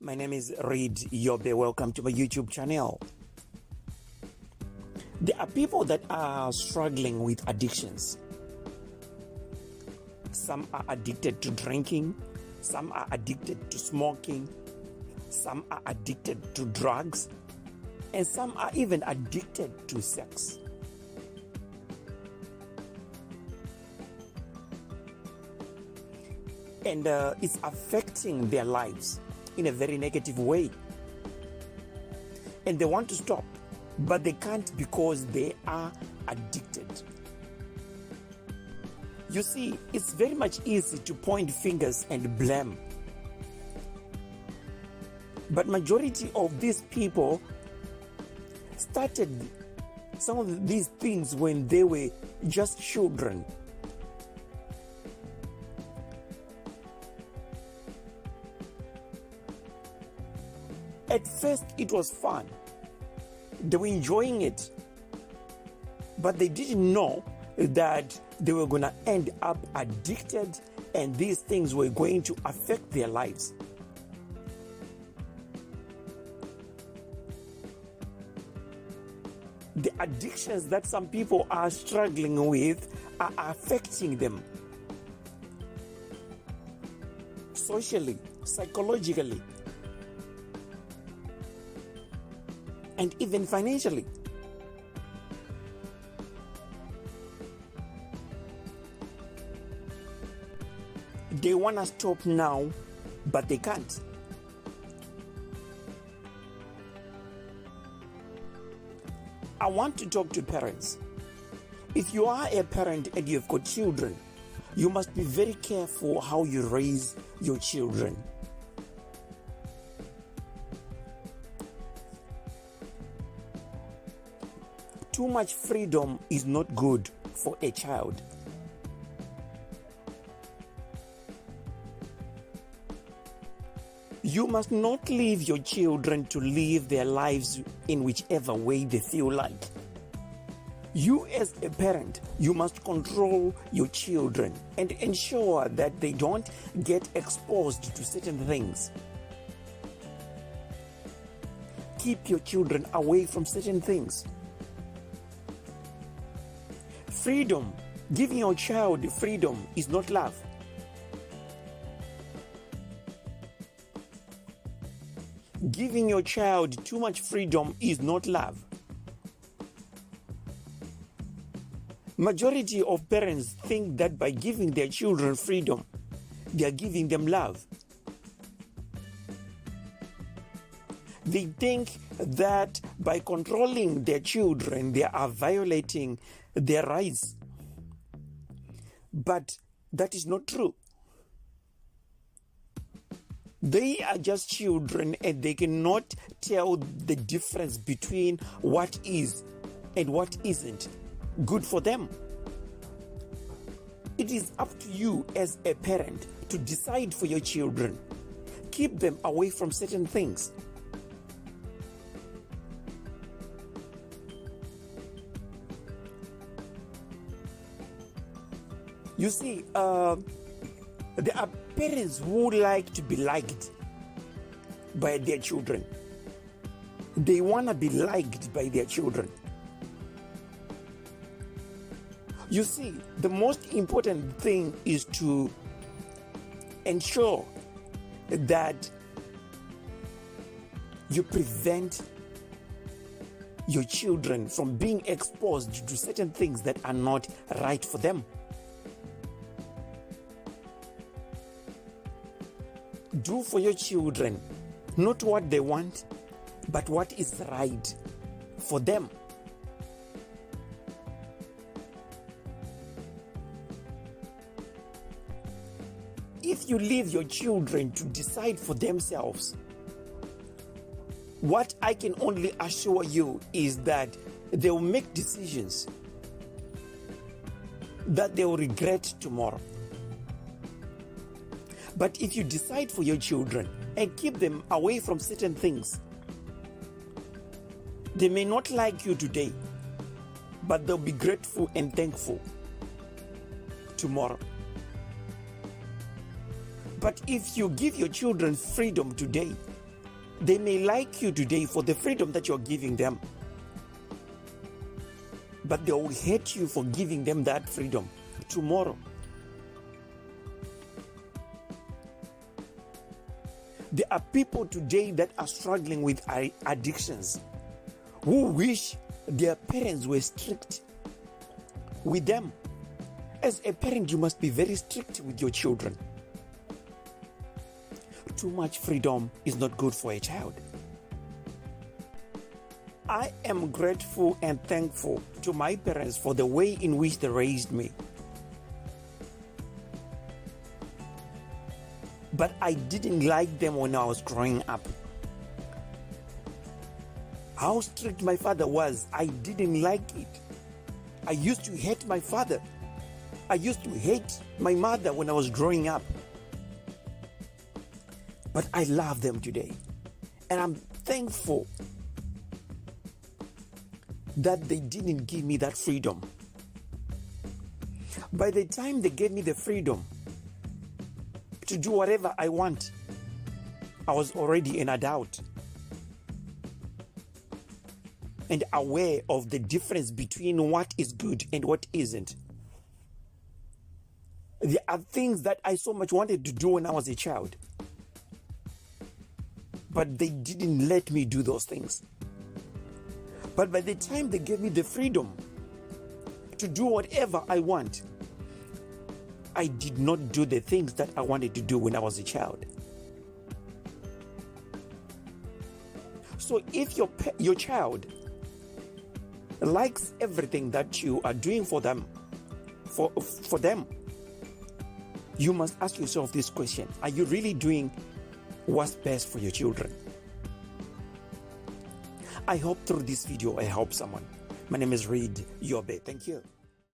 My name is Reed Yobe. Welcome to my YouTube channel. There are people that are struggling with addictions. Some are addicted to drinking, some are addicted to smoking, some are addicted to drugs, and some are even addicted to sex. And it's affecting their lives in a very negative way. And they want to stop, but they can't because they are addicted. You see, it's very much easy to point fingers and blame. But majority of these people started some of these things when they were just children. At first, it was fun. They were enjoying it. But they didn't know that they were going to end up addicted and these things were going to affect their lives. The addictions that some people are struggling with are affecting them socially, psychologically, and even financially. They want to stop now, but they can't. I want to talk to parents. If you are a parent and you've got children, you must be very careful how you raise your children. Too much freedom is not good for a child. You must not leave your children to live their lives in whichever way they feel like. You as a parent, you must control your children and ensure that they don't get exposed to certain things. Keep your children away from certain things. Freedom, giving your child freedom is not love. Giving your child too much freedom is not love. Majority of parents think that by giving their children freedom, they are giving them love. They think that by controlling their children, they are violating their rights. But that is not true. They are just children and they cannot tell the difference between what is and what isn't good for them. It is up to you as a parent to decide for your children. Keep them away from certain things. You see, there are parents who like to be liked by their children. They want to be liked by their children. You see, the most important thing is to ensure that you prevent your children from being exposed to certain things that are not right for them. Do for your children not what they want, but what is right for them. If you leave your children to decide for themselves, what I can only assure you is that they will make decisions that they will regret tomorrow. But if you decide for your children and keep them away from certain things, they may not like you today, but they'll be grateful and thankful tomorrow. But if you give your children freedom today, They may like you today for the freedom that you're giving them, but they will hate you for giving them that freedom tomorrow. There are people today that are struggling with addictions who wish their parents were strict with them. As a parent, you must be very strict with your children. Too much freedom is not good for a child. I am grateful and thankful to my parents for the way in which they raised me. But I didn't like them when I was growing up. How strict my father was, I didn't like it. I used to hate my father. I used to hate my mother when I was growing up. But I love them today. And I'm thankful that they didn't give me that freedom. By the time they gave me the freedom to do whatever I want, I was already an adult and aware of the difference between what is good and what isn't. There are things that I so much wanted to do when I was a child, but they didn't let me do those things. But by the time they gave me the freedom to do whatever I want, I did not do the things that I wanted to do when I was a child. So if your child likes everything that you are doing for them, for them, you must ask yourself this question: are you really doing what's best for your children? I hope through this video I help someone. My name is Reid Yobe. Thank you.